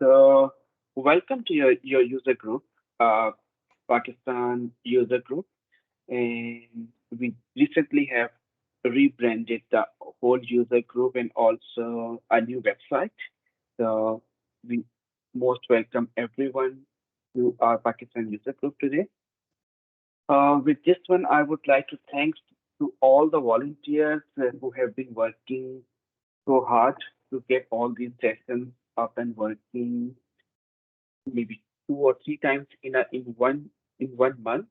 So, welcome to your user group, uh, Pakistan user group, and we recently have rebranded the whole user group and also a new website. So, we most welcome everyone to our Pakistan user group today. With this one, I would like to thanks to all the volunteers who have been working so hard to get all these sessions up and working maybe 2 or 3 times in one month,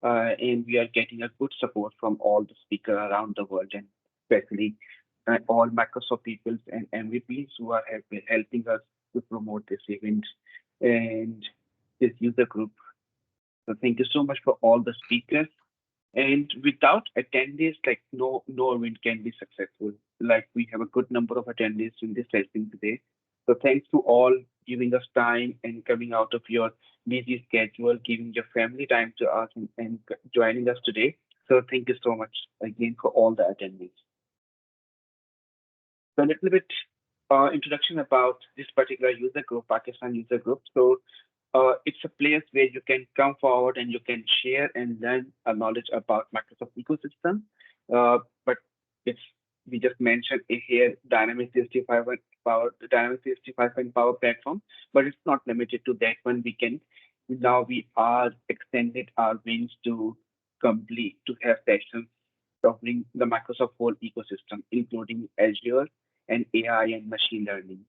and we are getting a good support from all the speakers around the world, and especially all Microsoft peoples and MVPs who are helping us to promote this event and this user group. So thank you so much for all the speakers. And without attendees, like no event can be successful. Like we have a good number of attendees in this session today. So thanks to all giving us time and coming out of your busy schedule, giving your family time to us and joining us today. So thank you so much again for all the attendees. So a little bit introduction about this particular user group, Pakistan user group. So it's a place where you can come forward and you can share and learn knowledge about Microsoft ecosystem. But it's we just mentioned it here Dynamics 365 and Dynamics 365 and Power Platform, but it's not limited to that one. We are extended our wings to complete to have sessions covering the Microsoft whole ecosystem, including Azure and AI and machine learning.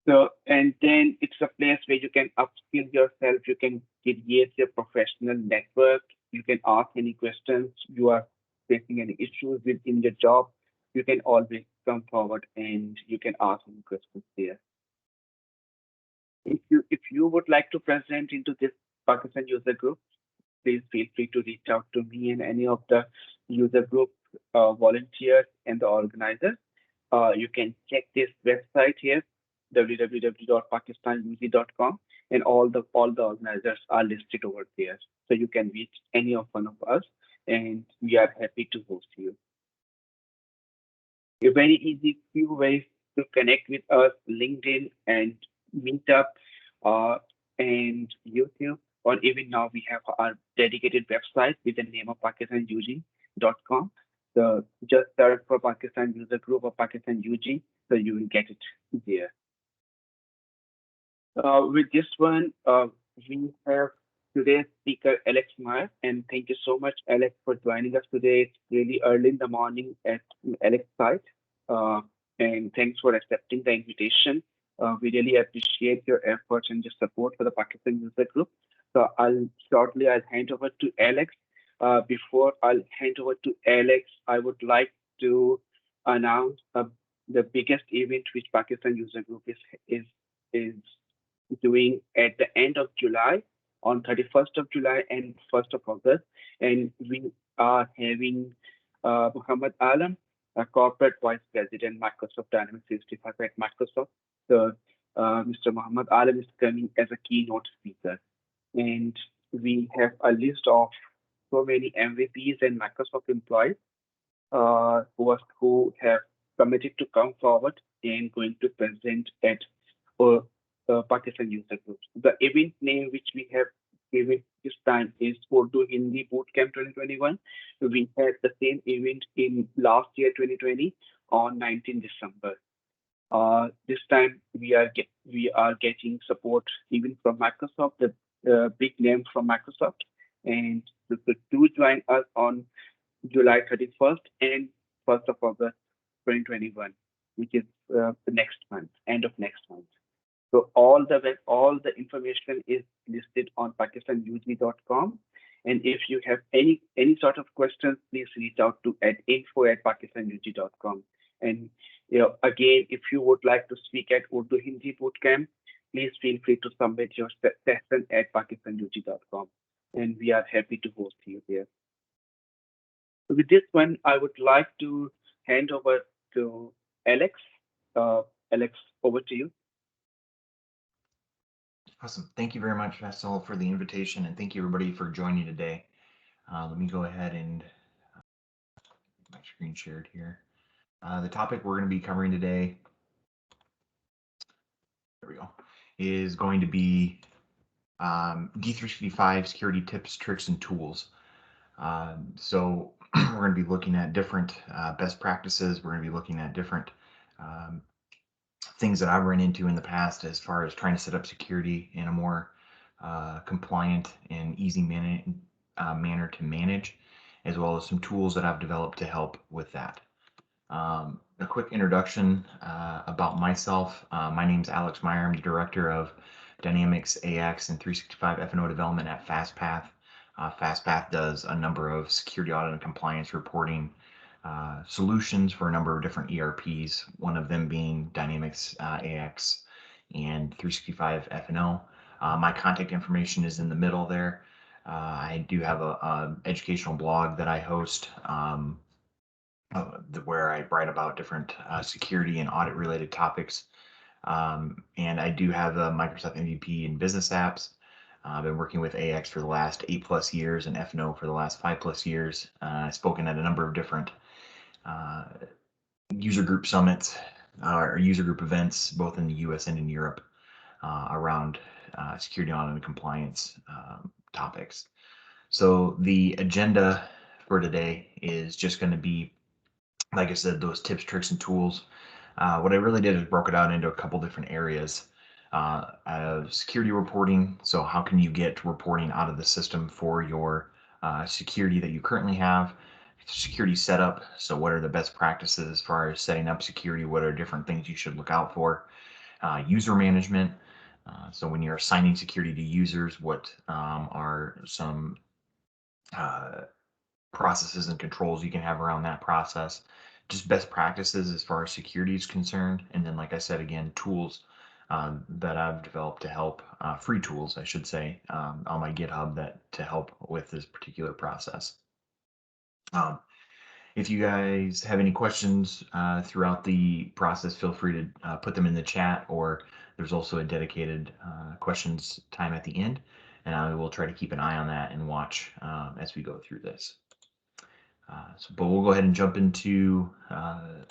So, and then it's a place where you can upskill yourself, you can create your professional network, you can ask any questions, you are facing any issues within your job, you can always come forward and you can ask any questions there. If you would like to present into this Pakistan user group, please feel free to reach out to me and any of the user group volunteers and the organizers. You can check this website here, www.pakistanug.com, and all the organizers are listed over there. So you can reach any of one of us, and we are happy to host you. A very easy few ways to connect with us: LinkedIn and Meetup, uh, and YouTube. Or even now we have our dedicated website with the name of pakistanug.com. So just search for Pakistan user group or Pakistan UG, so you will get it there. With this one, we have today's speaker, Alex Meyer, and thank you so much, Alex, for joining us today. It's really early in the morning at Alex's site, uh, and thanks for accepting the invitation. We really appreciate your efforts and your support for the Pakistan user group. So I'll hand over to Alex. Before I'll hand over to Alex, I would like to announce the biggest event which Pakistan user group is doing at the end of July, on 31st of July and 1st of August. And we are having Muhammad Alam, a corporate vice president, Microsoft Dynamics 365 at Microsoft. So Mr. Muhammad Alam is coming as a keynote speaker. And we have a list of so many MVPs and Microsoft employees who have committed to come forward and going to present at uh, Pakistan user groups. The event name which we have given this time is Urdu Hindi Bootcamp 2021. We had the same event in last year 2020 on 19 December. This time we are getting support even from Microsoft, the big name from Microsoft, and to do join us on July 31st and 1st of August 2021, which is the next month, end of next month. So all the information is listed on pakistanug.com. And if you have any sort of questions, please reach out to at info@pakistanug.com. And again, if you would like to speak at Urdu Hindi Bootcamp, please feel free to submit your session at pakistanug.com. And we are happy to host you there. So with this one, I would like to hand over to Alex. Alex, over to you. Awesome. Thank you very much, Faisal, for the invitation, and thank you everybody for joining today. Let me go ahead and get my screen shared here. The topic we're going to be covering today, there we go, is going to be D365 security tips, tricks, and tools. So we're going to be looking at different best practices. We're going to be looking at different um, things that I've run into in the past as far as trying to set up security in a more compliant and easy manner to manage, as well as some tools that I've developed to help with that. A quick introduction about myself. My name is Alex Meyer. I'm the director of Dynamics AX and 365 F&O development at FastPath. FastPath does a number of security audit and compliance reporting solutions for a number of different ERPs, one of them being Dynamics AX and 365 F&O. My contact information is in the middle there. I do have a educational blog that I host. Where I write about different security and audit related topics. And I do have a Microsoft MVP in business apps. I've been working with AX for the last 8+ years and F&O for the last 5+ years. I've spoken at a number of different uh, user group summits or user group events, both in the US and in Europe, around security audit and compliance topics. So the agenda for today is just going to be, like I said, those tips, tricks, and tools. What I really did is broke it out into a couple different areas. Security reporting. So how can you get reporting out of the system for your security that you currently have? Security setup. So what are the best practices as far as setting up security? What are different things you should look out for? User management. So when you're assigning security to users, what are some uh, processes and controls you can have around that process, just best practices as far as security is concerned. And then, like I said, again, tools that I've developed to help, free tools, I should say, on my GitHub that to help with this particular process. Um, if you guys have any questions throughout the process, feel free to put them in the chat, or there's also a dedicated questions time at the end, and I will try to keep an eye on that and watch as we go through this. But we'll go ahead and jump into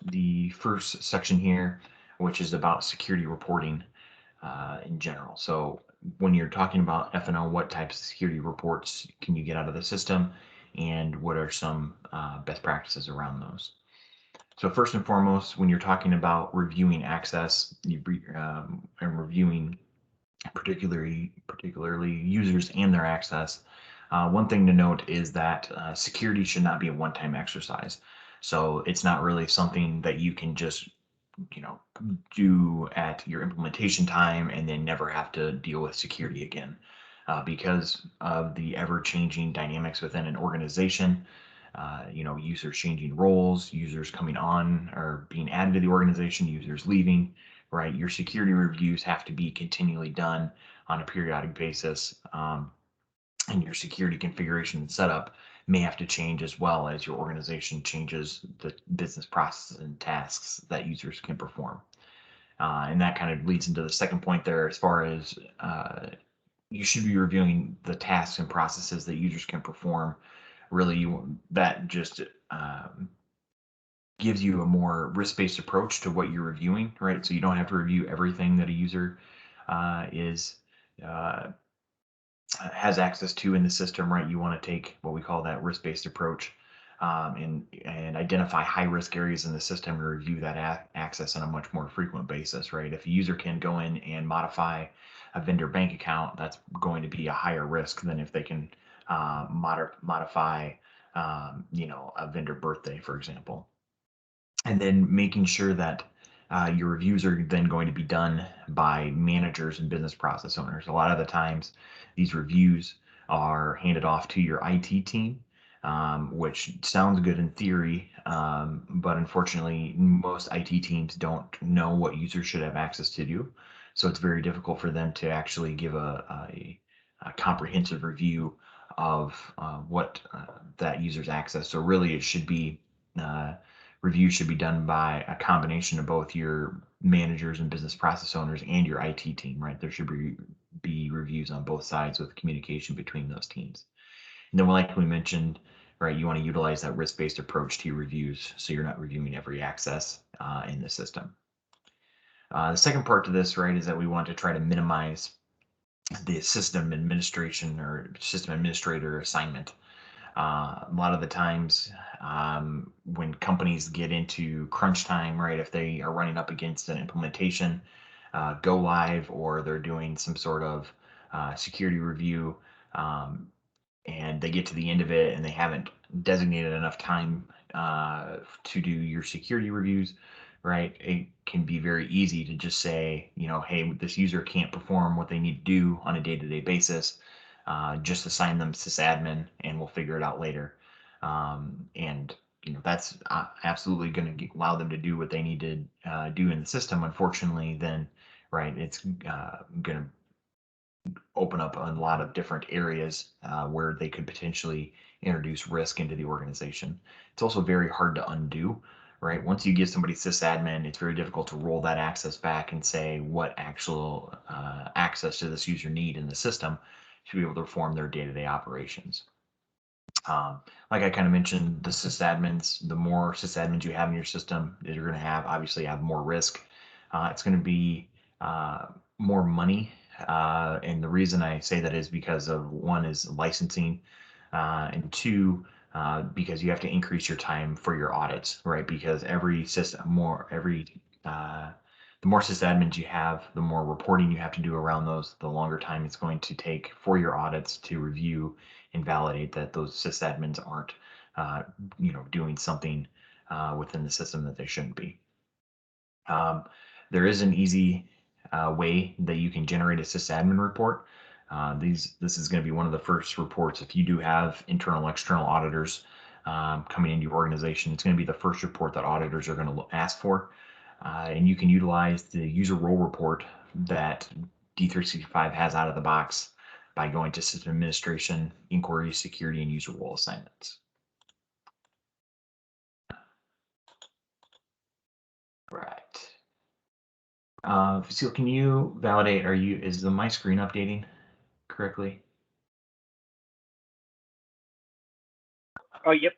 the first section here, which is about security reporting in general. So when you're talking about F&O, what types of security reports can you get out of the system, and what are some best practices around those? So first and foremost, when you're talking about reviewing access and reviewing particularly users and their access. One thing to note is that security should not be a one-time exercise. So it's not really something that you can just, do at your implementation time and then never have to deal with security again. Because of the ever-changing dynamics within an organization, users changing roles, users coming on or being added to the organization, users leaving, right? Your security reviews have to be continually done on a periodic basis, and your security configuration and setup may have to change as well as your organization changes the business processes and tasks that users can perform. And that kind of leads into the second point there, as far as you should be reviewing the tasks and processes that users can perform. Really, that just gives you a more risk-based approach to what you're reviewing, right? So you don't have to review everything that a user is uh, has access to in the system, right? You want to take what we call that risk-based approach, and identify high-risk areas in the system and review that access on a much more frequent basis, right? If a user can go in and modify a vendor bank account, that's going to be a higher risk than if they can modify, a vendor birthday, for example. And then making sure that your reviews are then going to be done by managers and business process owners. A lot of the times, these reviews are handed off to your IT team, which sounds good in theory, but unfortunately, most IT teams don't know what users should have access to do. So it's very difficult for them to actually give a comprehensive review of what that user's access. So really, it should be review should be done by a combination of both your managers and business process owners and your IT team, right? There should be reviews on both sides with communication between those teams. And then, like we mentioned, right, you want to utilize that risk-based approach to your reviews so you're not reviewing every access in the system. The second part to this, right, is that we want to try to minimize the system administration or system administrator assignment. A lot of the times, when companies get into crunch time, right, if they are running up against an implementation, go live, or they're doing some sort of security review, um, and they get to the end of it and they haven't designated enough time to do your security reviews, right? It can be very easy to just say, hey, this user can't perform what they need to do on a day-to-day basis. Just assign them sysadmin and we'll figure it out later. And that's absolutely going to allow them to do what they need to do in the system. Unfortunately, then, right, it's going to open up a lot of different areas where they could potentially introduce risk into the organization. It's also very hard to undo, right? Once you give somebody sysadmin, it's very difficult to roll that access back and say what actual access to this user need in the system to be able to perform their day-to-day operations. Like I kind of mentioned, the sysadmins, the more sysadmins you have in your system, you're going to obviously have more risk. It's going to be more money. And the reason I say that is because of one is licensing, and two, because you have to increase your time for your audits, right? Because the more sysadmins you have, the more reporting you have to do around those, the longer time it's going to take for your audits to review and validate that those sysadmins aren't, doing something within the system that they shouldn't be. There is an easy way that you can generate a sysadmin report. This is going to be one of the first reports. If you do have internal, external auditors coming into your organization, it's going to be the first report that auditors are going to ask for. And you can utilize the user role report that D365 has out of the box by going to System Administration, Inquiry, Security, and User Role Assignments. Right. Cecile, can you validate, is my screen updating correctly? Oh, yep.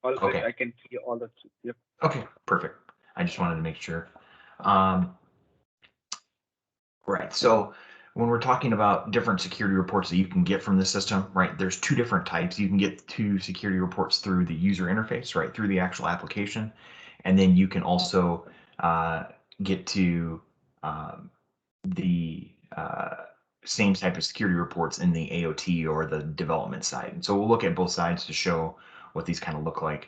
All good. Okay. I can see all the. Yep. Okay, perfect. I just wanted to make sure. Um, right. So when we're talking about different security reports that you can get from the system, right, there's two different types. You can get two security reports through the user interface, right, through the actual application. And then you can also uh, get to um, the same type of security reports in the AOT or the development side. And so we'll look at both sides to show what these kind of look like.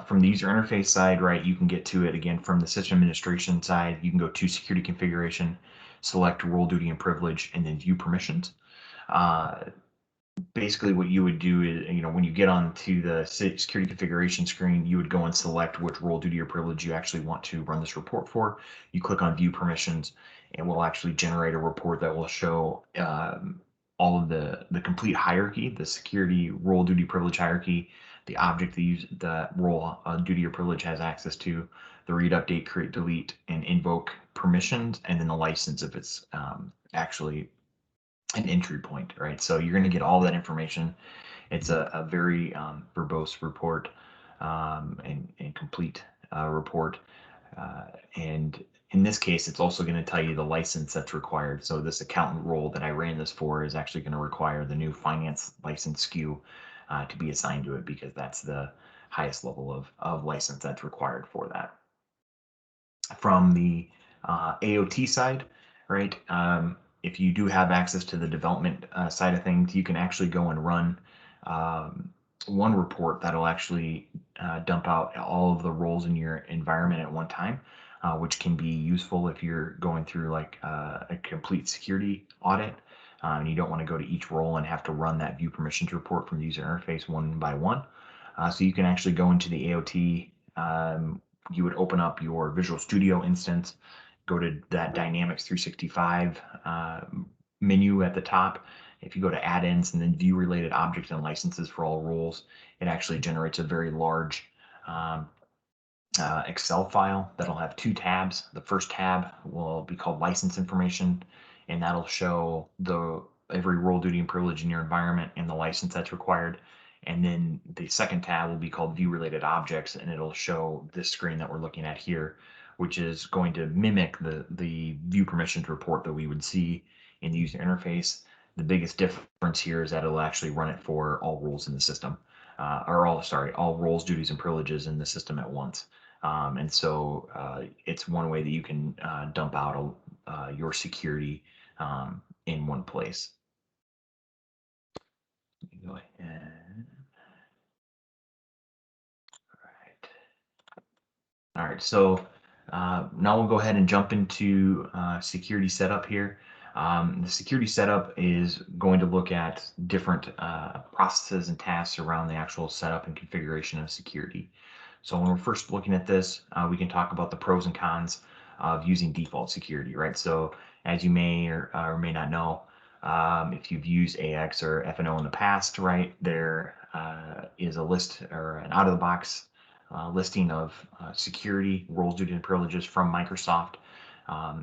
From the user interface side, right, you can get to it again from the system administration side. You can go to security configuration, select role, duty, and privilege, and then view permissions. Uh, Basically what you would do is, when you get onto the security configuration screen, you would go and select which role, duty, or privilege you actually want to run this report for. You click on view permissions and we'll actually generate a report that will show all of the complete hierarchy, the security role, duty, privilege hierarchy, the object the role, duty, or privilege has access to, the read, update, create, delete, and invoke permissions, and then the license if it's actually an entry point, right? So you're going to get all that information. It's a very verbose report, and complete report. And in this case, it's also going to tell you the license that's required. So this accountant role that I ran this for is actually going to require the new finance license SKU to be assigned to it, because that's the highest level of license that's required for that. From the AOT side, right? If you do have access to the development side of things, you can actually go and run one report that'll actually dump out all of the roles in your environment at one time, which can be useful if you're going through like a complete security audit. And you don't want to go to each role and have to run that view permissions report from the user interface one by one. So you can actually go into the AOT. You would open up your Visual Studio instance, go to that Dynamics 365 menu at the top. If you go to add-ins and then view related objects and licenses for all roles, it actually generates a very large Excel file that'll have two tabs. The first tab will be called license information, and that'll show every role, duty, and privilege in your environment and the license that's required. And then the second tab will be called view related objects, and it'll show this screen that we're looking at here, which is going to mimic the view permissions report that we would see in the user interface. The biggest difference here is that it'll actually run it for all roles in the system, all roles, duties, and privileges in the system at once. And so it's one way that you can dump out your security in one place. Let me go ahead. All right, so now we'll go ahead and jump into security setup here. The security setup is going to look at different processes and tasks around the actual setup and configuration of security. So when we're first looking at this, we can talk about the pros and cons of using default security, right? So as you may or may not know, if you've used AX or FNO in the past, right, there is a list or an out-of-the-box listing of security roles, duties, and privileges from Microsoft.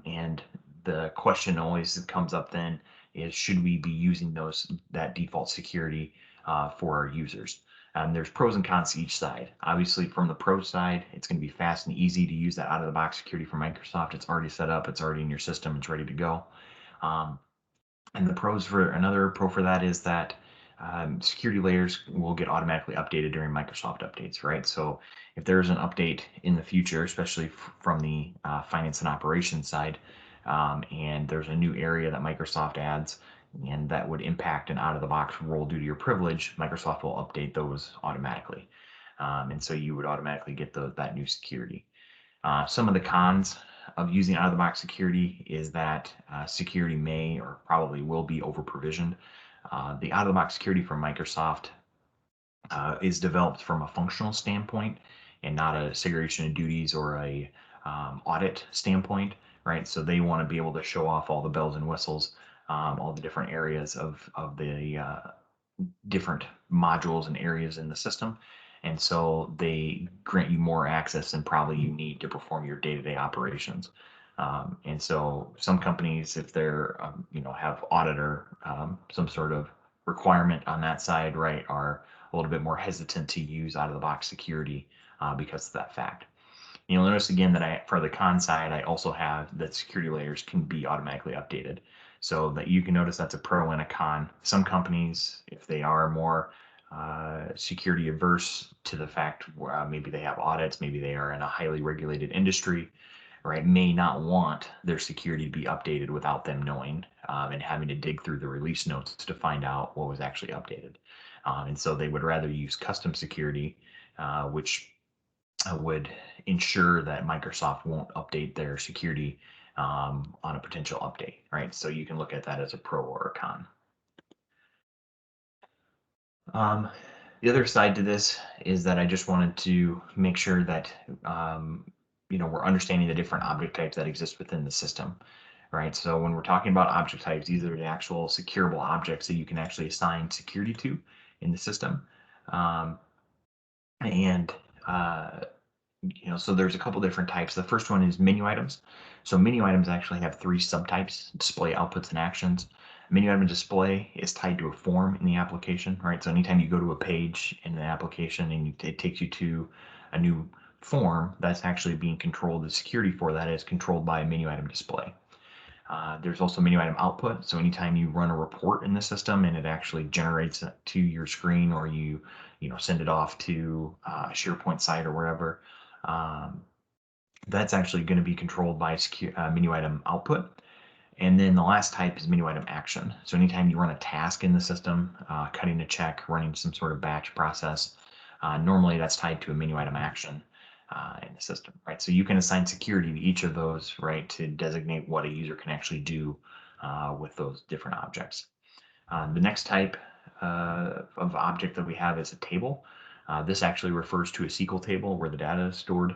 And the question always that comes up then is, should we be using that default security for our users? There's pros and cons to each side. Obviously, from the pro side, it's going to be fast and easy to use that out-of-the-box security from Microsoft. It's already set up. It's already in your system. It's ready to go. And the another pro for that is that security layers will get automatically updated during Microsoft updates, right? So if there's an update in the future, especially from the finance and operations side, and there's a new area that Microsoft adds, and that would impact an out-of-the-box role, duty, or privilege, Microsoft will update those automatically. And so you would automatically get that new security. Some of the cons of using out-of-the-box security is that security may or probably will be over-provisioned. The out-of-the-box security from Microsoft is developed from a functional standpoint and not a segregation of duties or a audit standpoint, right? So they want to be able to show off all the bells and whistles, all the different areas of the different modules and areas in the system. And so they grant you more access than probably you need to perform your day-to-day operations. And so some companies, if they're, have audit or some sort of requirement on that side, right, are a little bit more hesitant to use out-of-the-box security because of that fact. You'll notice again that for the con side, I also have that security layers can be automatically updated. So that you can notice that's a pro and a con. Some companies, if they are more security averse to the fact where maybe they have audits, maybe they are in a highly regulated industry, right, may not want their security to be updated without them knowing and having to dig through the release notes to find out what was actually updated. And so they would rather use custom security, which would ensure that Microsoft won't update their security on a potential update, right? So you can look at that as a pro or a con. The other side to this is that I just wanted to make sure that we're understanding the different object types that exist within the system, right? So when we're talking about object types, these are the actual securable objects that you can actually assign security to in the system. And so there's a couple different types. The first one is menu items. So menu items actually have three subtypes: display, outputs, and actions. Menu item display is tied to a form in the application, right? So anytime you go to a page in the application and it takes you to a new form, that's actually being controlled. The security for that is controlled by a menu item display. There's also menu item output. So anytime you run a report in the system and it actually generates it to your screen, or you send it off to a SharePoint site or wherever, that's actually going to be controlled by menu item output. And then the last type is menu item action. So anytime you run a task in the system, cutting a check, running some sort of batch process, normally that's tied to a menu item action in the system, right? So you can assign security to each of those, right, to designate what a user can actually do with those different objects. The next type of object that we have is a table. This actually refers to a SQL table where the data is stored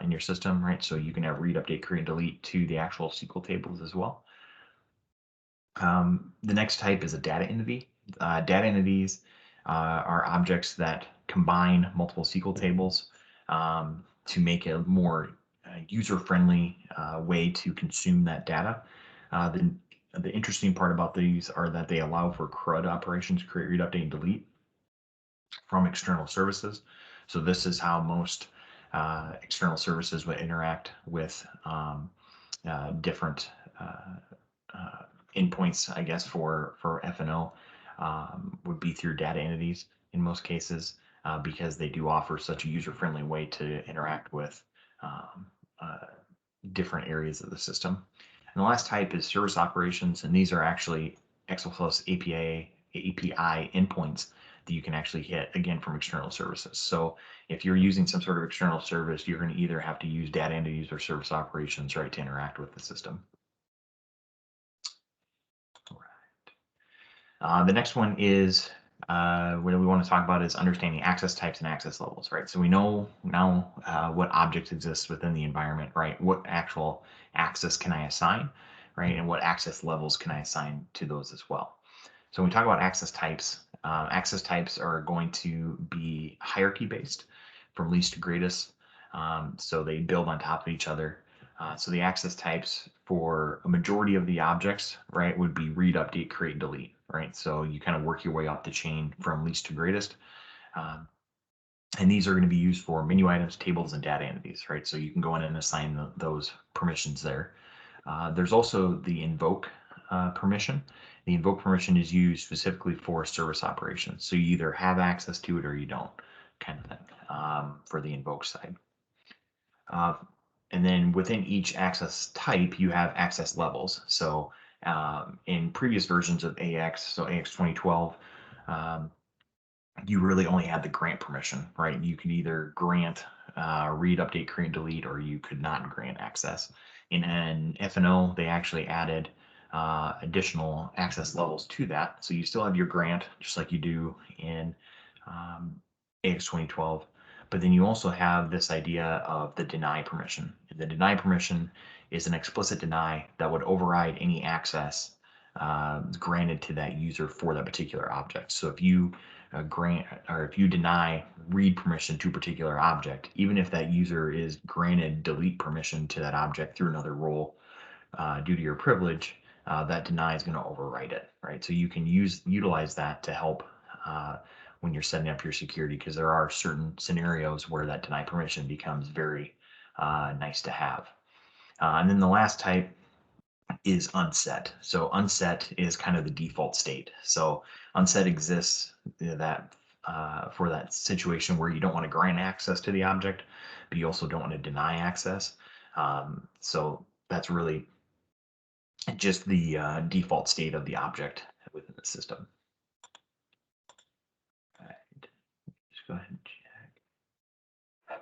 in your system, right? So you can have read, update, create, and delete to the actual SQL tables as well. The next type is a data entity. Data entities are objects that combine multiple SQL tables to make a more user-friendly way to consume that data. The interesting part about these are that they allow for CRUD operations, create, read, update, and delete, from external services. So this is how most external services would interact with different endpoints, I guess, for F&O would be through data entities in most cases, because they do offer such a user-friendly way to interact with um, uh, different areas of the system. And the last type is service operations, and these are actually Exaflow's API endpoints that you can actually hit again from external services. So if you're using some sort of external service, you're going to either have to use data entities or service operations, right, to interact with the system. The next one is what we want to talk about is understanding access types and access levels, right? So we know now what objects exist within the environment, right? What actual access can I assign, right? And what access levels can I assign to those as well? So when we talk about access types are going to be hierarchy based from least to greatest. So they build on top of each other. So the access types for a majority of the objects, right, would be read, update, create, delete, right? So you kind of work your way up the chain from least to greatest. Um, and these are going to be used for menu items, tables, and data entities, right? So you can go in and assign those permissions there. There's also the invoke permission. The invoke permission is used specifically for service operations. So you either have access to it or you don't, kind of thing, for the invoke side. Uh, and then within each access type, you have access levels. So in previous versions of AX, so AX 2012, um, you really only had the grant permission, right? You could either grant read, update, create, delete, or you could not grant access. In F&O, they actually added additional access levels to that. So you still have your grant, just like you do in AX 2012. But then you also have this idea of the deny permission. The deny permission is an explicit deny that would override any access granted to that user for that particular object. So if you grant or if you deny read permission to a particular object, even if that user is granted delete permission to that object through another role due to your privilege, that deny is going to overwrite it, right? So you can utilize that to help when you're setting up your security, because there are certain scenarios where that deny permission becomes very nice to have. And then the last type is unset. So unset is kind of the default state. So unset exists that for that situation where you don't want to grant access to the object, but you also don't want to deny access. So that's really just the default state of the object within the system. All right. Just go ahead and check.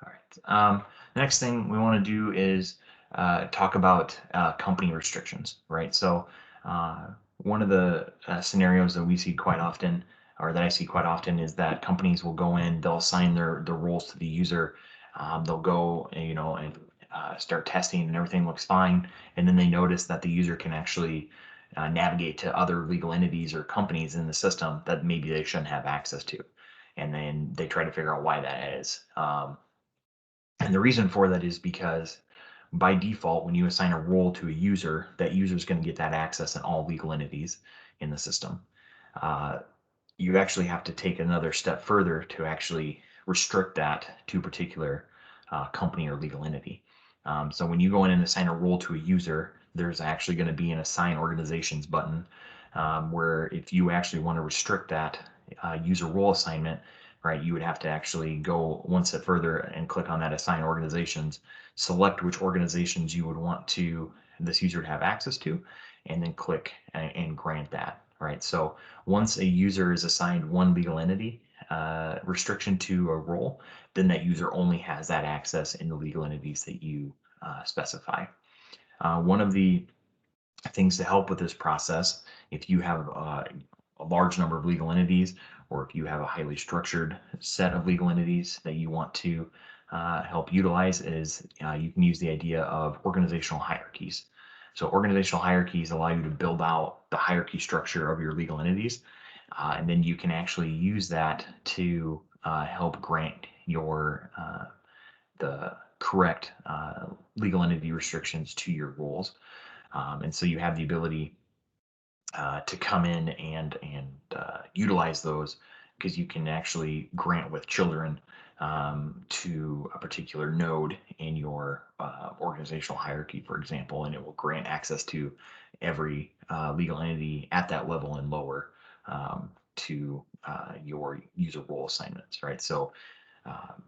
All right. The next thing we want to do is talk about company restrictions, right? So one of the scenarios that we see quite often, or that I see quite often, is that companies will go in, they'll assign their roles to the user, they'll go, and start testing, and everything looks fine, and then they notice that the user can actually navigate to other legal entities or companies in the system that maybe they shouldn't have access to, and then they try to figure out why that is. And the reason for that is because by default, when you assign a role to a user, that user is going to get that access in all legal entities in the system. Uh, you actually have to take another step further to actually restrict that to a particular company or legal entity. So when you go in and assign a role to a user, there's actually going to be an assign organizations button where if you actually want to restrict that user role assignment, right, you would have to actually go one step further and click on that assign organizations, select which organizations you would want to this user to have access to, and then click and grant that, right? So once a user is assigned one legal entity restriction to a role, then that user only has that access in the legal entities that you specify. One of the things to help with this process, if you have a large number of legal entities, or if you have a highly structured set of legal entities that you want to help utilize, is you can use the idea of organizational hierarchies. So organizational hierarchies allow you to build out the hierarchy structure of your legal entities, and then you can actually use that to help grant your the correct legal entity restrictions to your roles. And so you have the ability to come in and utilize those, because you can actually grant with children to a particular node in your organizational hierarchy, for example, and it will grant access to every legal entity at that level and lower to your user role assignments, right? So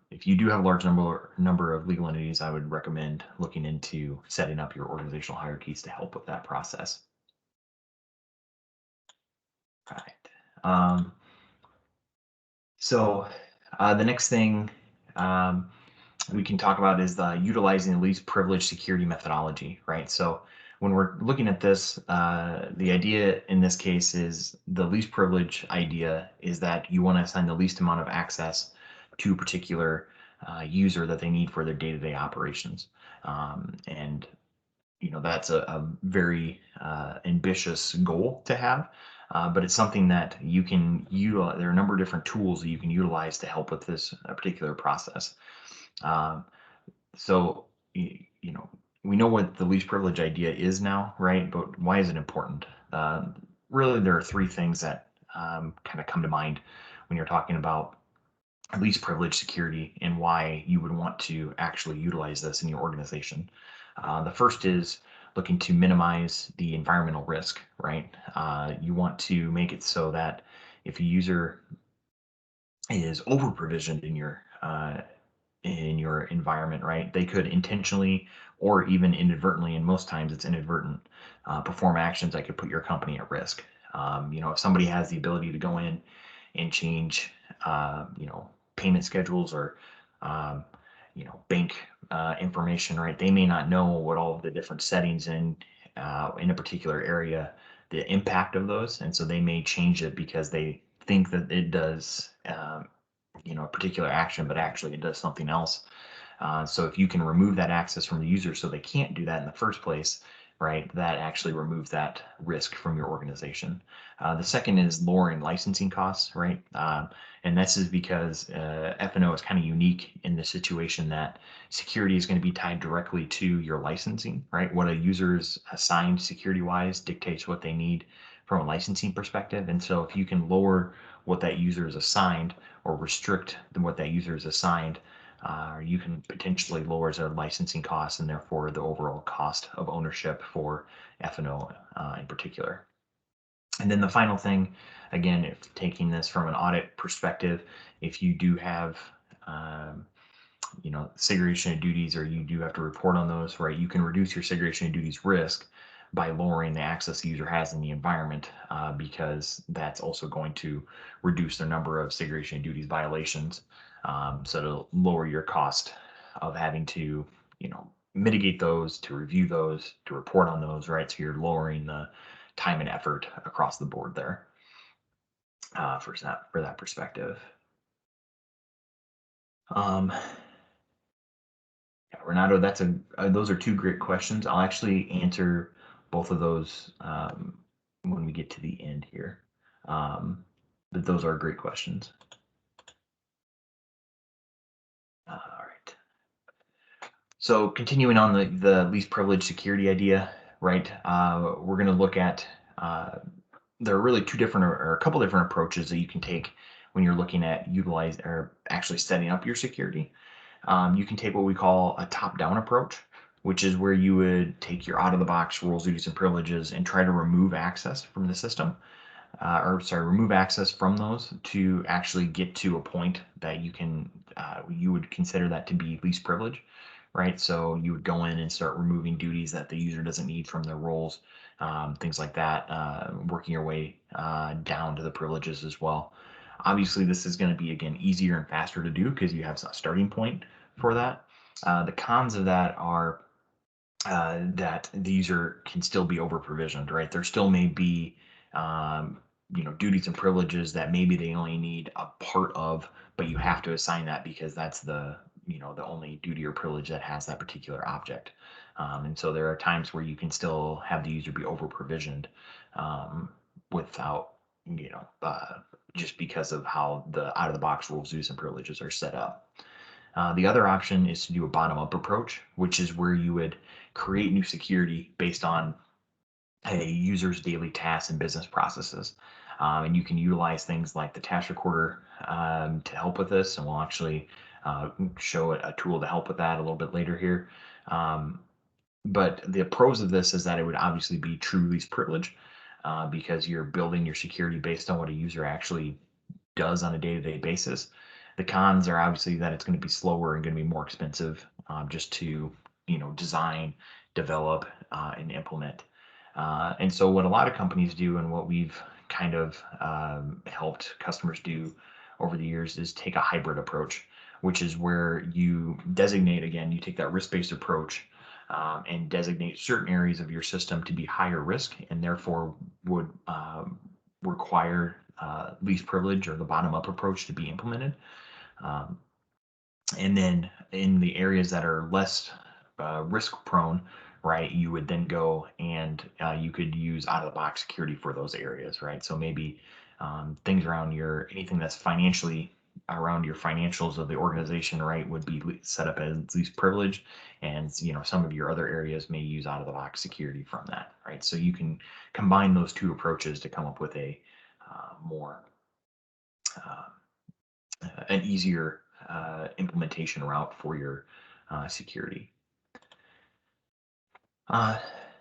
if you do have a large number of legal entities, I would recommend looking into setting up your organizational hierarchies to help with that process. All right. So the next thing we can talk about is utilizing the least privilege security methodology, right? So when we're looking at this, the idea in this case is the least privilege idea is that you want to assign the least amount of access to a particular user that they need for their day-to-day operations. And that's a very ambitious goal to have, but it's something that you can utilize. There are a number of different tools that you can utilize to help with this particular process. Um, so, we know what the least privilege idea is now, right? But why is it important? Really, there are three things that kind of come to mind when you're talking about least privilege security and why you would want to actually utilize this in your organization. The first is looking to minimize the environmental risk, right? You want to make it so that if a user is over provisioned in your environment, right? They could intentionally or even inadvertently, and most times it's inadvertent, perform actions that could put your company at risk. If somebody has the ability to go in and change, payment schedules or, um, bank information, right? They may not know what all of the different settings in a particular area, the impact of those, and so they may change it because they think that it does a particular action, but actually it does something else. So if you can remove that access from the user so they can't do that in the first place, right, that actually removes that risk from your organization. The second is lowering licensing costs, right? And this is because F&O is kind of unique in the situation that security is going to be tied directly to your licensing, right? What a user is assigned security-wise dictates what they need from a licensing perspective. And so if you can lower what that user is assigned or restrict what that user is assigned, you can potentially lower their licensing costs and therefore the overall cost of ownership for F&O in particular. And then the final thing, again, if taking this from an audit perspective, if you do have segregation of duties or you do have to report on those, right, you can reduce your segregation of duties risk by lowering the access the user has in the environment, because that's also going to reduce the number of segregation of duties violations. So to lower your cost of having to, mitigate those, to review those, to report on those, right? So you're lowering the time and effort across the board there for that perspective. Um, Yeah, Renato, those are two great questions. I'll actually answer both of those when we get to the end here. But those are great questions. All right. So continuing on the least privileged security idea, right? We're going to look at there are really two different or a couple different approaches that you can take when you're looking at utilize or actually setting up your security. You can take what we call a top-down approach, which is where you would take your out-of-the-box roles, duties, and privileges and try to remove access from the system, remove access from those to actually get to a point that you would consider that to be least privilege, right? So you would go in and start removing duties that the user doesn't need from their roles, things like that, working your way down to the privileges as well. Obviously, this is going to be, again, easier and faster to do because you have a starting point for that. The cons of that are that the user can still be over provisioned, right? There still may be, duties and privileges that maybe they only need a part of, but you have to assign that because that's the only duty or privilege that has that particular object. And so there are times where you can still have the user be over provisioned without, just because of how the out of the box rules, duties, and privileges are set up. The other option is to do a bottom-up approach, which is where you would create new security based on a user's daily tasks and business processes. And you can utilize things like the task recorder to help with this, and we'll actually show a tool to help with that a little bit later here. Um, but the pros of this is that it would obviously be true least privilege because you're building your security based on what a user actually does on a day-to-day basis. The cons are obviously that it's going to be slower and going to be more expensive just to design, develop, and implement. And so what a lot of companies do, and what we've kind of helped customers do over the years, is take a hybrid approach, which is where you designate, again, you take that risk-based approach and designate certain areas of your system to be higher risk and therefore would require least privilege or the bottom up approach to be implemented. Um, and then in the areas that are less risk prone, right, you would then go and you could use out of the box security for those areas, right? So maybe things around anything that's financially around your financials of the organization, right, would be set up as least privilege, and some of your other areas may use out of the box security from that, right? So you can combine those two approaches to come up with a more uh, an easier implementation route for your security. Uh,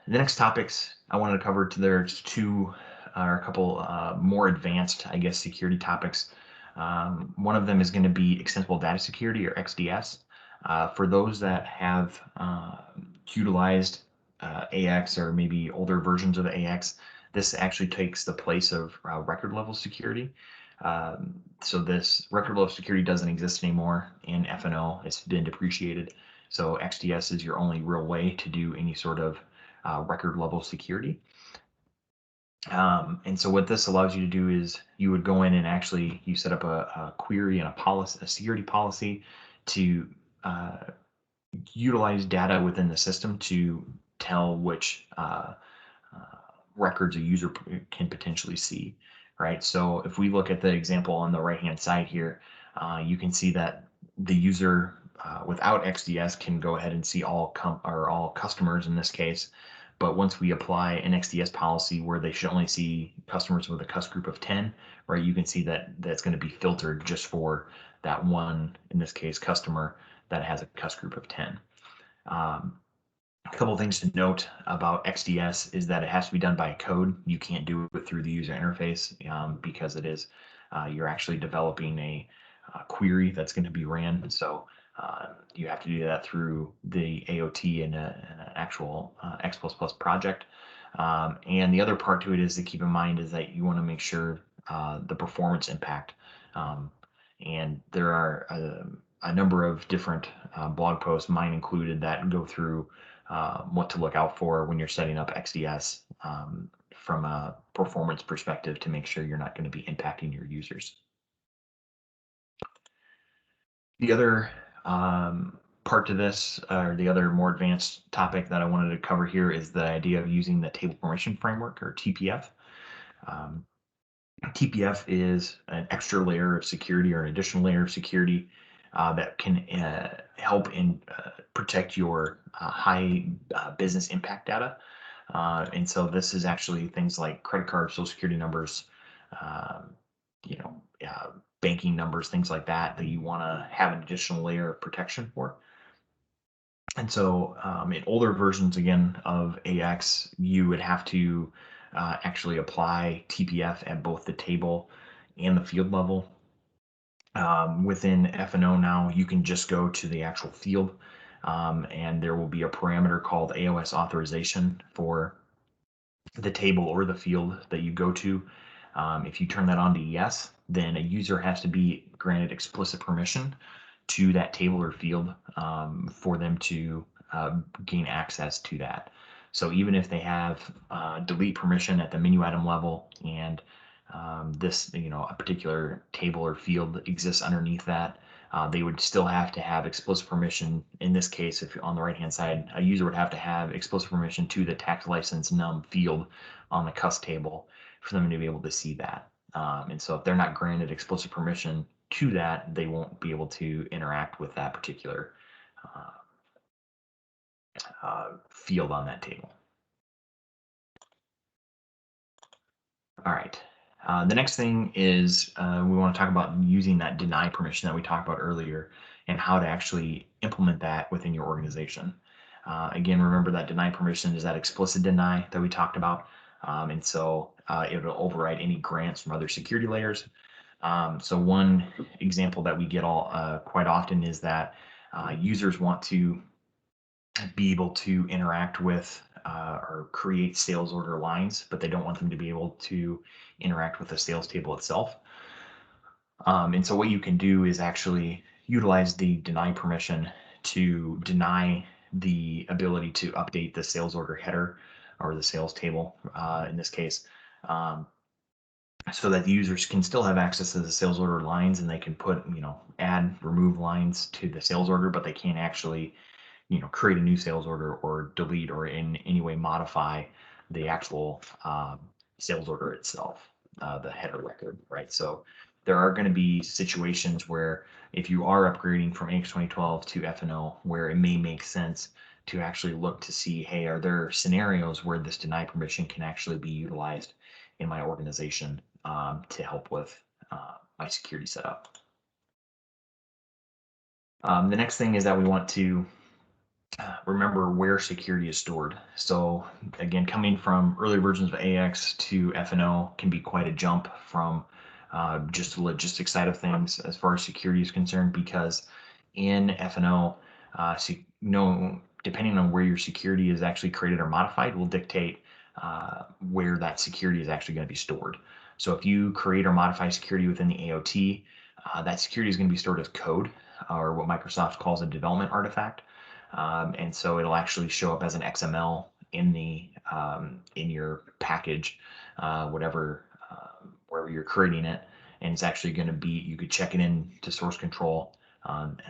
the next topics I wanted to cover, there's two or a couple more advanced, I guess, security topics. One of them is going to be extensible data security, or XDS. For those that have utilized AX or maybe older versions of AX, this actually takes the place of record level security. So this record level security doesn't exist anymore in FNO. It's been depreciated. So XDS is your only real way to do any sort of record level security. And so what this allows you to do is you would go in and actually you set up a query and a security policy to utilize data within the system to tell which records a user can potentially see, right? So if we look at the example on the right-hand side here, you can see that the user without XDS can go ahead and see all customers in this case. But once we apply an XDS policy where they should only see customers with a cus group of 10, right, you can see that that's going to be filtered just for that one, in this case, customer that has a cus group of 10. A couple things to note about XDS is that it has to be done by code. You can't do it through the user interface because it is you're actually developing a query that's going to be ran. So you have to do that through the AOT in an actual X++ project. And the other part to it is to keep in mind is that you want to make sure the performance impact. And there are a number of different blog posts, mine included, that go through what to look out for when you're setting up XDS from a performance perspective to make sure you're not going to be impacting your users. The other part to this, or the other more advanced topic that I wanted to cover here, is the idea of using the table permission framework, or TPF. TPF is an extra layer of security, or an additional layer of security that can help protect your high business impact data. And so this is actually things like credit cards, social security numbers, um, you know, banking numbers, things like that you want to have an additional layer of protection for. And so in older versions, again, of AX, you would have to actually apply TPF at both the table and the field level. Within FNO now, you can just go to the actual field, and there will be a parameter called AOS authorization for the table or the field that you go to. If you turn that on to yes, then a user has to be granted explicit permission to that table or field for them to gain access to that. So even if they have delete permission at the menu item level, and this, a particular table or field exists underneath that, they would still have to have explicit permission. In this case, if on the right-hand side, a user would have to have explicit permission to the tax license num field on the cus table for them to be able to see that. And so if they're not granted explicit permission to that, they won't be able to interact with that particular field on that table. All right. The next thing is we want to talk about using that deny permission that we talked about earlier and how to actually implement that within your organization. Again, remember that deny permission is that explicit deny that we talked about. And so it will override any grants from other security layers. So one example that we get all quite often is that users want to be able to interact with or create sales order lines, but they don't want them to be able to interact with the sales table itself. And so what you can do is actually utilize the deny permission to deny the ability to update the sales order header or the sales table in this case, um, so that the users can still have access to the sales order lines and they can put, add, remove lines to the sales order, but they can't actually create a new sales order or delete or in any way modify the actual sales order itself, the header record, right? So there are going to be situations where if you are upgrading from AX 2012 to FNO, where it may make sense to actually look to see, hey, are there scenarios where this deny permission can actually be utilized in my organization to help with my security setup? The next thing is that we want to remember where security is stored. So again, coming from early versions of AX to FNO can be quite a jump from just the logistics side of things as far as security is concerned, because in FNO, depending on where your security is actually created or modified will dictate where that security is actually going to be stored. So if you create or modify security within the AOT, that security is going to be stored as code, or what Microsoft calls a development artifact. And so it'll actually show up as an XML in the in your package, whatever wherever you're creating it, and it's actually going to be, you could check it in to source control and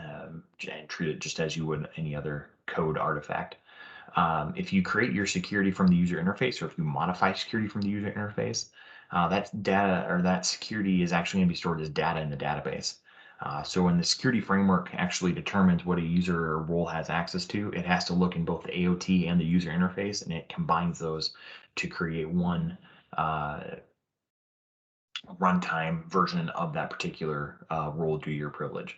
treat it just as you would any other code artifact. If you create your security from the user interface, or if you modify security from the user interface, that data or that security is actually going to be stored as data in the database. So when the security framework actually determines what a user or role has access to, it has to look in both the AOT and the user interface, and it combines those to create one runtime version of that particular role due to your privilege.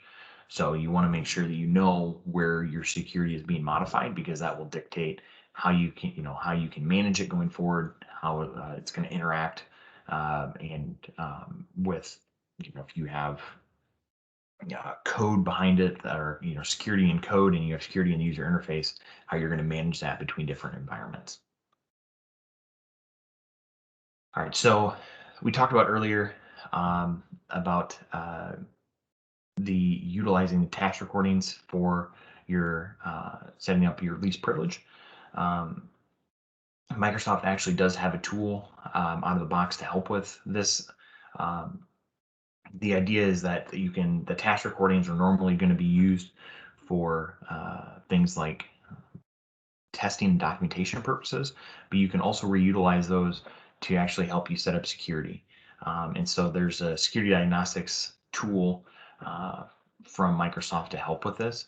So you want to make sure that you know where your security is being modified, because that will dictate how you can, how you can manage it going forward, how it's going to interact, and with, if you have code behind it, or security in code, and you have security in the user interface, how you're going to manage that between different environments. All right, so we talked about earlier about the utilizing the task recordings for your setting up your least privilege. Microsoft actually does have a tool out of the box to help with this. The idea is that the task recordings are normally going to be used for things like testing and documentation purposes, but you can also reutilize those to actually help you set up security. And so there's a security diagnostics tool from Microsoft to help with this.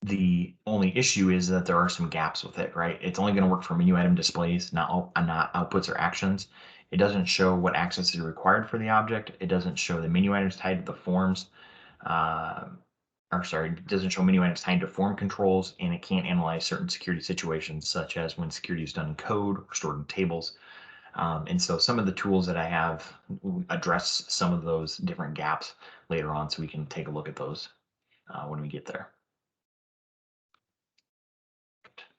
The only issue is that there are some gaps with it, right? It's only going to work for menu item displays, not outputs or actions. It doesn't show what access is required for the object. It doesn't show the menu items tied to the forms. It doesn't show menu items tied to form controls, and it can't analyze certain security situations, such as when security is done in code or stored in tables. And so some of the tools that I have address some of those different gaps later on, so we can take a look at those when we get there.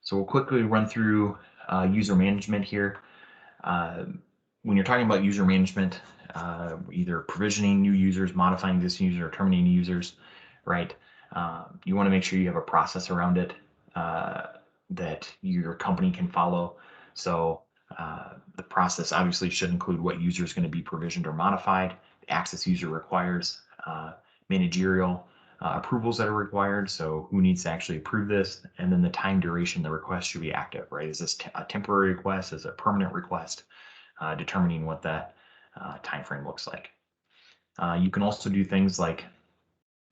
So we'll quickly run through user management here. When you're talking about user management, either provisioning new users, modifying existing users, or terminating users, right? You want to make sure you have a process around it that your company can follow. So the process obviously should include what user is going to be provisioned or modified, the access user requires, managerial approvals that are required. So who needs to actually approve this? And then the time duration the request should be active, right? Is this a temporary request? Is it a permanent request? Determining what that time frame looks like. You can also do things like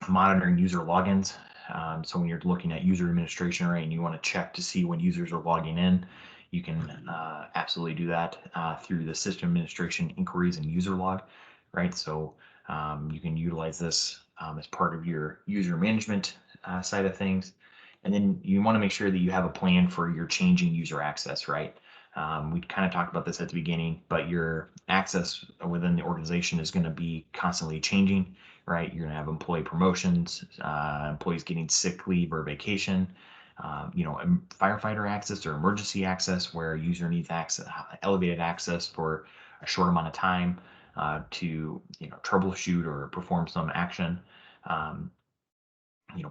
monitoring user logins. So when you're looking at user administration, right, and you want to check to see when users are logging in, you can absolutely do that through the system administration inquiries and user log, right? So you can utilize this as part of your user management side of things. And then you want to make sure that you have a plan for your changing user access, right? We kind of talked about this at the beginning, but your access within the organization is going to be constantly changing, right? You're going to have employee promotions, employees getting sick leave or vacation, firefighter access or emergency access where a user needs access, elevated access for a short amount of time to troubleshoot or perform some action. Um,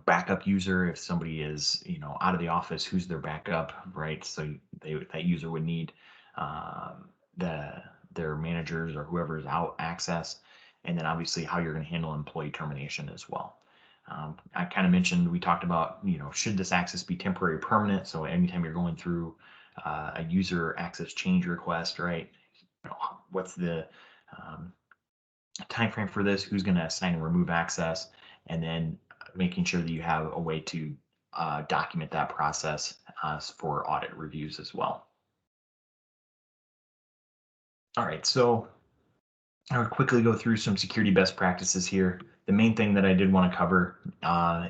backup user, if somebody is out of the office, who's their backup, right? So that user would need the their managers or whoever is out access, and then obviously how you're going to handle employee termination as well. I kind of mentioned, we talked about should this access be temporary or permanent. So anytime you're going through a user access change request, right, what's the um, time frame for this, who's going to assign and remove access, and then making sure that you have a way to document that process for audit reviews as well. All right, so I would quickly go through some security best practices here. The main thing that I did want to cover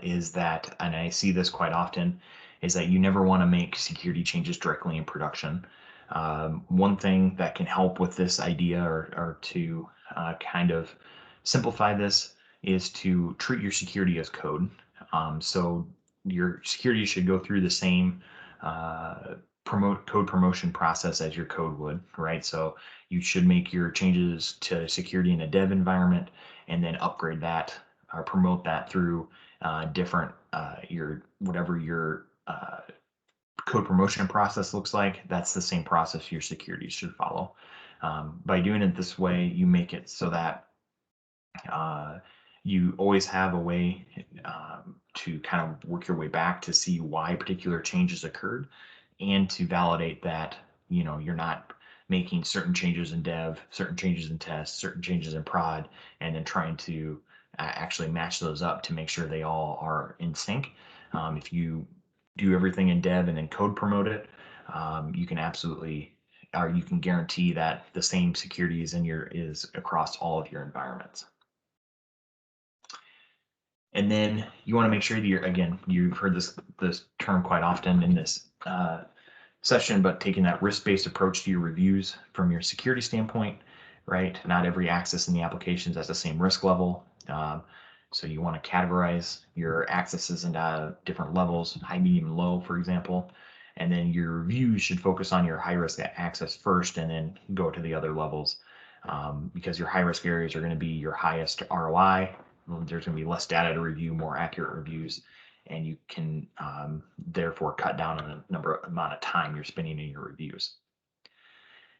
is that, and I see this quite often, is that you never want to make security changes directly in production. One thing that can help with this idea or to kind of simplify this is to treat your security as code. So your security should go through the same code promotion process as your code would, right? So you should make your changes to security in a dev environment and then upgrade that or promote that through different your whatever your code promotion process looks like. That's the same process your security should follow. By doing it this way, you make it so that uh, you always have a way to kind of work your way back to see why particular changes occurred and to validate that you're not making certain changes in dev, certain changes in test, certain changes in prod, and then trying to actually match those up to make sure they all are in sync. If you do everything in dev and then code promote it, you can absolutely or you can guarantee that the same security is across all of your environments. And then you want to make sure that you've heard this term quite often in this session, but taking that risk-based approach to your reviews from your security standpoint, right? Not every access in the applications has the same risk level. So you want to categorize your accesses into different levels, high, medium, and low, for example. And then your reviews should focus on your high risk access first and then go to the other levels. Because your high risk areas are going to be your highest ROI. There's going to be less data to review, more accurate reviews, and you can therefore cut down on the amount of time you're spending in your reviews.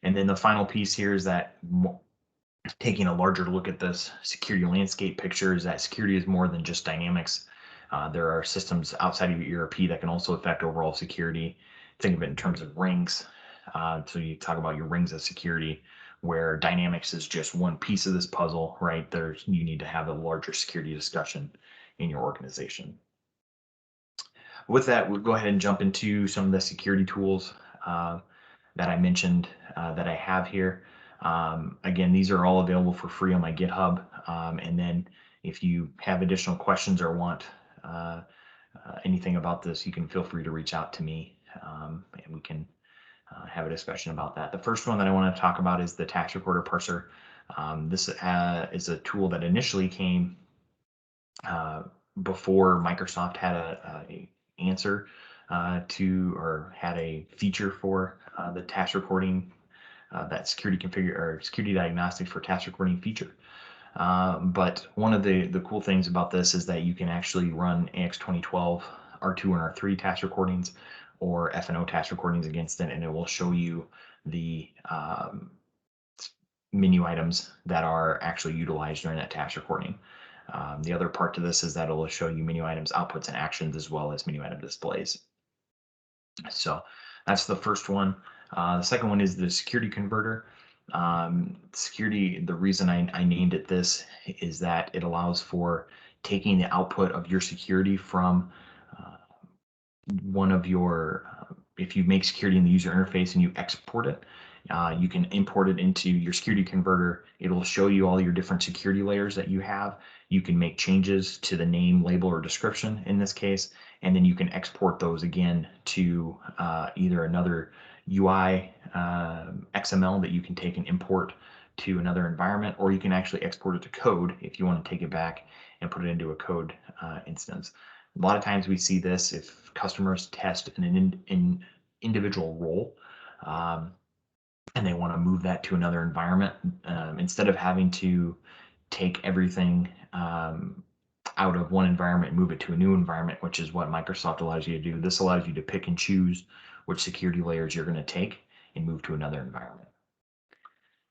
And then the final piece here is that taking a larger look at this security landscape picture is that security is more than just dynamics. There are systems outside of your ERP that can also affect overall security. Think of it in terms of rings. So you talk about your rings of security, where dynamics is just one piece of this puzzle, right? You need to have a larger security discussion in your organization. With that, we'll go ahead and jump into some of the security tools that I mentioned that I have here. Again, these are all available for free on my GitHub. And then if you have additional questions or want anything about this, you can feel free to reach out to me and we can have a discussion about that. The first one that I want to talk about is the tax recorder parser. This is a tool that initially came before Microsoft had a answer to or had a feature for the task recording, that security configure or security diagnostics for task recording feature. But one of the cool things about this is that you can actually run AX 2012 R2 and R3 task recordings or F&O task recordings against it, and it will show you the menu items that are actually utilized during that task recording. The other part to this is that it will show you menu items, outputs, and actions, as well as menu item displays. So that's the first one. The second one is the security converter. Security, the reason I named it this is that it allows for taking the output of your security from one of your if you make security in the user interface and you export it, you can import it into your security converter. It'll show you all your different security layers that you have. You can make changes to the name, label, or description in this case, and then you can export those again to either another UI XML that you can take and import to another environment, or you can actually export it to code if you want to take it back and put it into a code instance. A lot of times we see this if customers test an individual role and they want to move that to another environment. Instead of having to take everything out of one environment and move it to a new environment, which is what Microsoft allows you to do, this allows you to pick and choose which security layers you're going to take and move to another environment.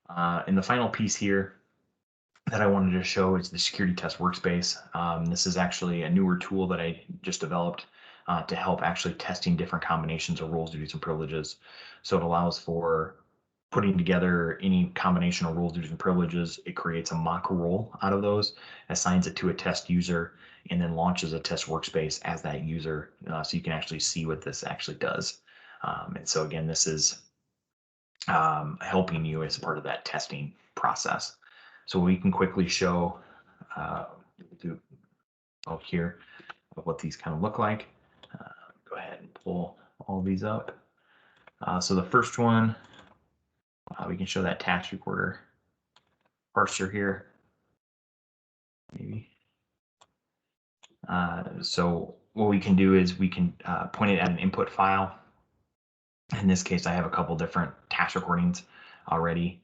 And the final piece here that I wanted to show is the security test workspace. This is actually a newer tool that I just developed to help actually testing different combinations of roles, duties, and privileges. So it allows for putting together any combination of roles, duties, and privileges. It creates a mock role out of those, assigns it to a test user, and then launches a test workspace as that user, so you can actually see what this actually does. And so again, this is helping you as part of that testing process. So we can quickly show do here of what these kind of look like. Go ahead and pull all these up. So the first one, we can show that task recorder parser here. Maybe. So what we can do is we can point it at an input file. In this case, I have a couple different task recordings already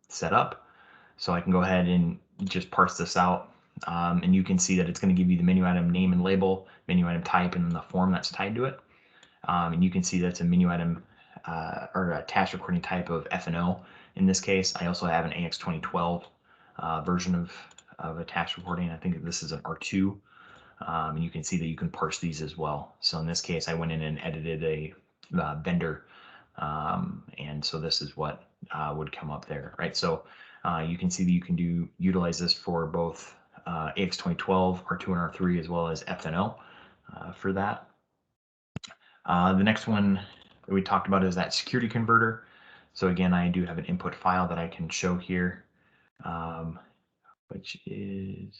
set up. So I can go ahead and just parse this out. And you can see that it's going to give you the menu item name and label, menu item type, and then the form that's tied to it. And you can see that's a menu item or a task recording type of F&O. In this case, I also have an AX2012 version of a task recording. I think this is an R2. And you can see that you can parse these as well. So in this case, I went in and edited a vendor. And so this is what would come up there, right? So you can see that you can utilize this for both AX2012, R2 and R3, as well as F&O for that. The next one that we talked about is that security converter. So again, I do have an input file that I can show here, which is,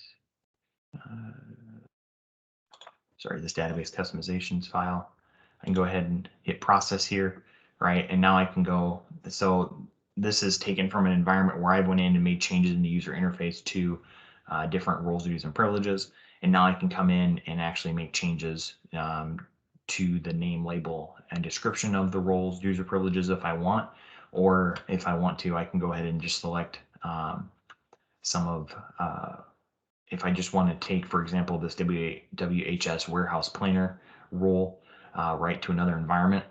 sorry, this database customizations file. I can go ahead and hit process here, right? And now I can go, so this is taken from an environment where I went in and made changes in the user interface to different roles, duties, and privileges. And now I can come in and actually make changes to the name, label, and description of the roles, duties, or privileges if I want. Or if I want to, I can go ahead and just select some of, if I just want to take, for example, this WHS warehouse planner role right to another environment,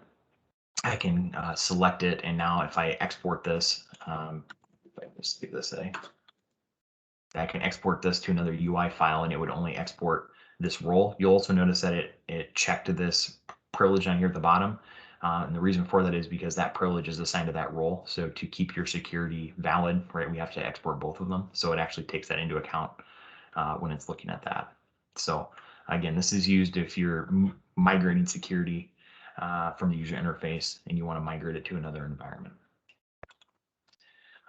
I can select it. And now if I export this, if I just do this, I can export this to another UI file and it would only export this role. You'll also notice that it checked this privilege down here at the bottom. And the reason for that is because that privilege is assigned to that role. So to keep your security valid, right, we have to export both of them. So it actually takes that into account when it's looking at that. So again, this is used if you're migrating security from the user interface and you want to migrate it to another environment.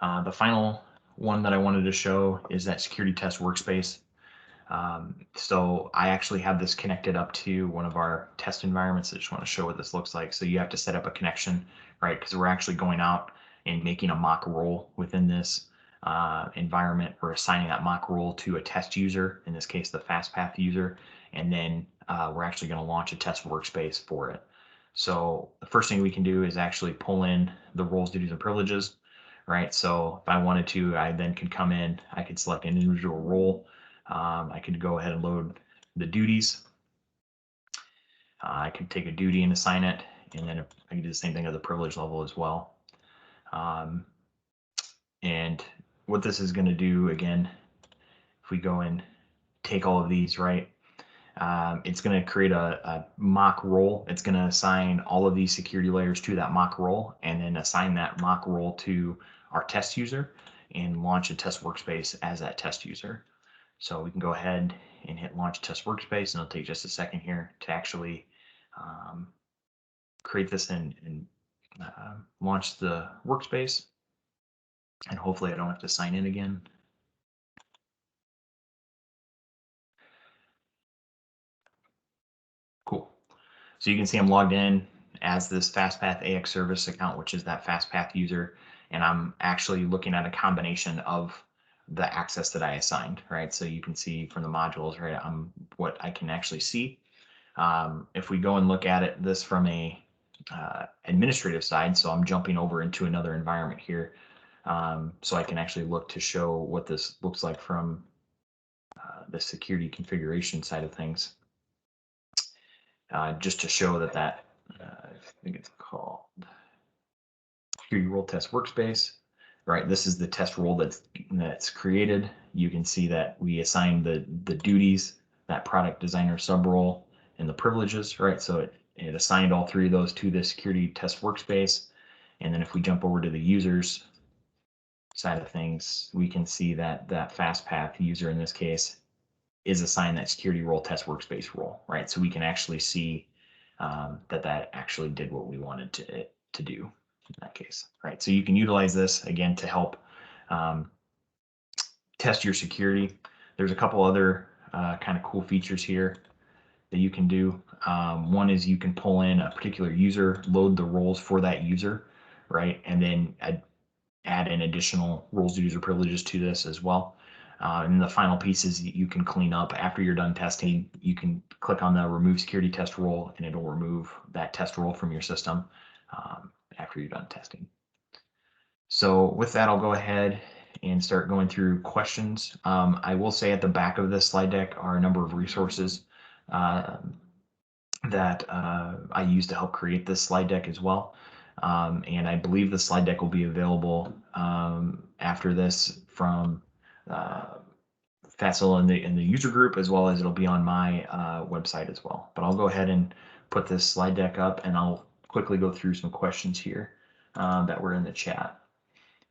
The final one that I wanted to show is that security test workspace. So I actually have this connected up to one of our test environments. I just want to show what this looks like. So you have to set up a connection, right? Because we're actually going out and making a mock role within this environment. We're assigning that mock role to a test user, in this case, the FastPath user, and then we're actually going to launch a test workspace for it. So the first thing we can do is actually pull in the roles, duties, and privileges, right? So if I wanted to, I then could come in, I could select an individual role. I could go ahead and load the duties. I could take a duty and assign it, and then I can do the same thing at the privilege level as well. And what this is going to do, again, if we go and take all of these, right, it's going to create a mock role. It's going to assign all of these security layers to that mock role, and then assign that mock role to our test user and launch a test workspace as that test user. So we can go ahead and hit launch test workspace, and it'll take just a second here to actually create this and launch the workspace. And hopefully I don't have to sign in again. Cool. So you can see I'm logged in as this FastPath AX service account, which is that FastPath user. And I'm actually looking at a combination of the access that I assigned, right? So you can see from the modules, right, what I can actually see. If we go and look at it, this from a administrative side, so I'm jumping over into another environment here. So I can actually look to show what this looks like from the security configuration side of things, just to show that I think it's called security role test workspace, right? This is the test role that's created. You can see that we assign the duties, that product designer sub role, and the privileges, right? So it assigned all three of those to the security test workspace. And then if we jump over to the users side of things, we can see that that FastPath user in this case is assigned that security role test workspace role, right? So we can actually see that actually did what we wanted to do in that case, right? So you can utilize this again to help um, test your security. There's a couple other kind of cool features here that you can do. One is you can pull in a particular user, load the roles for that user, right? And then add in additional roles, duties, or privileges to this as well. And the final piece is you can clean up after you're done testing. You can click on the remove security test role and it'll remove that test role from your system after you're done testing. So with that, I'll go ahead and start going through questions. I will say at the back of this slide deck are a number of resources that I use to help create this slide deck as well. And I believe the slide deck will be available after this from Fassel in the user group, as well as it'll be on my website as well. But I'll go ahead and put this slide deck up, and I'll quickly go through some questions here that were in the chat.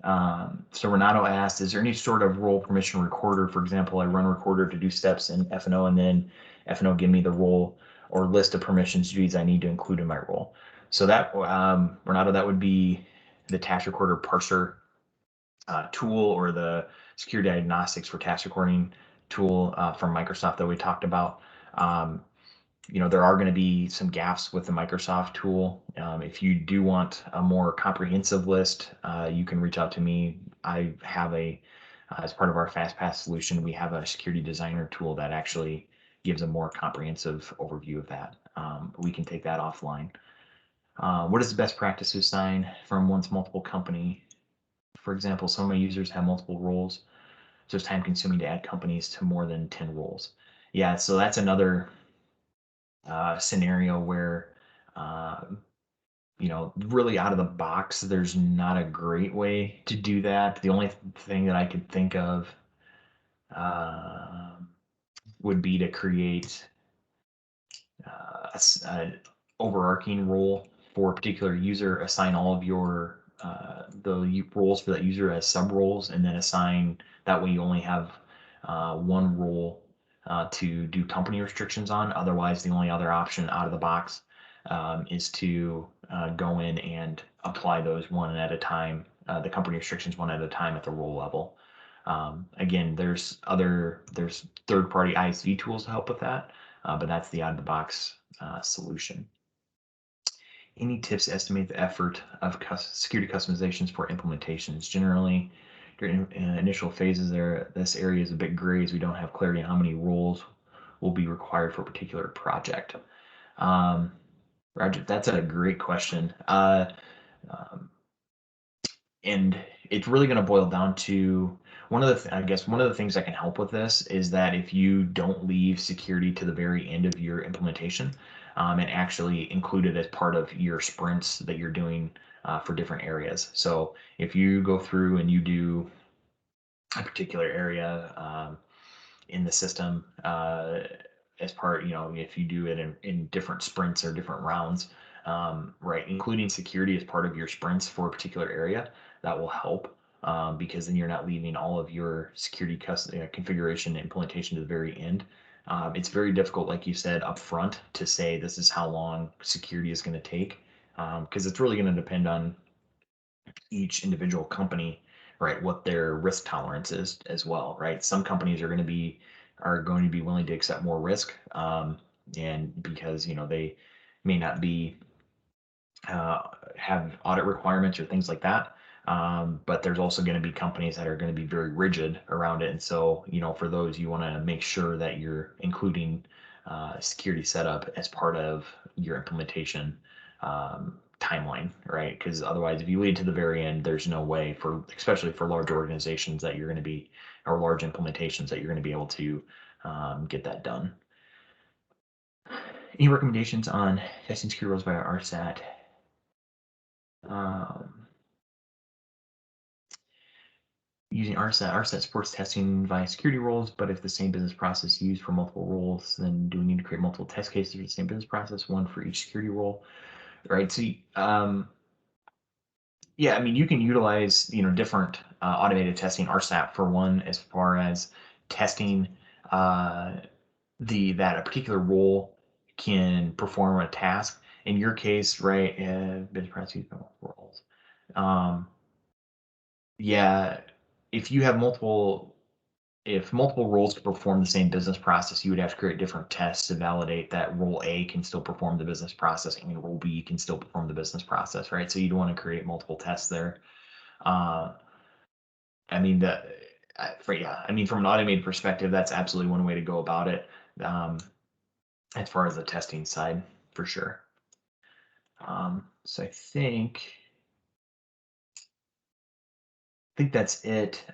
So Renato asked, is there any sort of role permission recorder? For example, I run recorder to do steps in F&O, and then F&O give me the role or list of permissions duties I need to include in my role. So that, Renato, that would be the task recorder parser tool, or the security diagnostics for task recording tool from Microsoft that we talked about. There are going to be some gaps with the Microsoft tool. If you do want a more comprehensive list, you can reach out to me. I have as part of our FastPath solution, we have a security designer tool that actually gives a more comprehensive overview of that. We can take that offline. What is the best practice to assign from one's multiple company? For example, some of my users have multiple roles, so it's time consuming to add companies to more than 10 roles. Yeah, so that's another scenario where, really out of the box, there's not a great way to do that. The only thing that I could think of would be to create an overarching role for a particular user, assign all of your the roles for that user as sub roles, and then assign, that way you only have one role to do company restrictions on. Otherwise, the only other option out of the box is to go in and apply those one at a time, the company restrictions one at a time at the role level. Again, there's third-party ISV tools to help with that, but that's the out-of-the-box solution. Any tips to estimate the effort of security customizations for implementations? Generally, during initial phases, this area is a bit gray as we don't have clarity on how many roles will be required for a particular project. Roger, that's a great question. And it's really going to boil down to one of the things that can help with this is that if you don't leave security to the very end of your implementation, and actually include it as part of your sprints that you're doing for different areas. So if you go through and you do a particular area in the system as part, if you do it in different sprints or different rounds, right, including security as part of your sprints for a particular area, that will help, because then you're not leaving all of your security configuration and implementation to the very end. It's very difficult, like you said, up front to say this is how long security is going to take. because it's really going to depend on each individual company, right, what their risk tolerance is as well, right? Some companies are going to be willing to accept more risk, and because they may not be uh, have audit requirements or things like that. But there's also going to be companies that are going to be very rigid around it. And so, for those, you want to make sure that you're including security setup as part of your implementation timeline, right? Because otherwise, if you lead to the very end, there's no way especially for large organizations, that you're going to be, or large implementations, that you're going to be able to get that done. Any recommendations on testing security rules via RSAT? Um, Using RSAT supports testing via security roles, but if the same business process is used for multiple roles, then do we need to create multiple test cases for the same business process, one for each security role? Right. So, yeah, I mean, you can utilize different automated testing, RSAT for one, as far as testing uh, that a particular role can perform a task. In your case, right, business process use multiple roles. Yeah, if you have if multiple roles could perform the same business process, you would have to create different tests to validate that role A can still perform the business process and role B can still perform the business process, right? So you'd want to create multiple tests there. Uh, I mean, from an automated perspective, that's absolutely one way to go about it. Um, as far as the testing side, for sure. So I think that's it.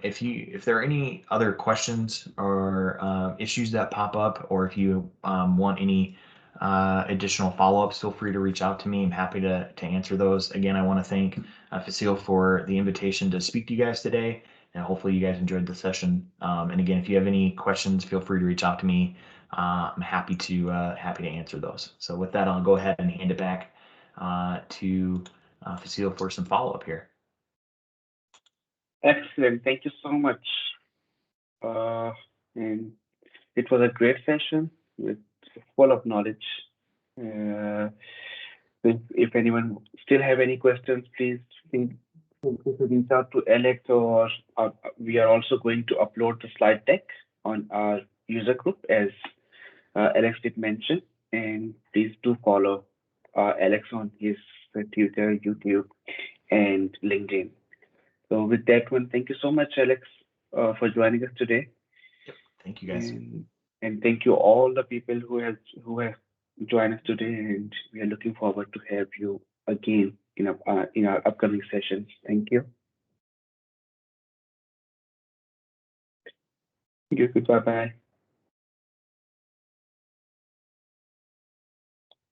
If there are any other questions or issues that pop up, or if you want any additional follow-ups, feel free to reach out to me. I'm happy to answer those. Again, I want to thank Facile for the invitation to speak to you guys today, and hopefully you guys enjoyed the session. And again, if you have any questions, feel free to reach out to me. I'm happy to answer those. So with that, I'll go ahead and hand it back to Facile for some follow-up here. Excellent. Thank you so much. And it was a great session with full of knowledge. Uh, if anyone still have any questions, please feel free to reach out to Alex, or we are also going to upload the slide deck on our user group, as Alex did mention. And please do follow Alex on his Twitter, YouTube, and LinkedIn. So with that one, thank you so much, Alex, for joining us today. Yep. Thank you guys. And thank you all the people who have joined us today, and we are looking forward to have you again in our upcoming sessions. Thank you. Thank you. Goodbye. Bye.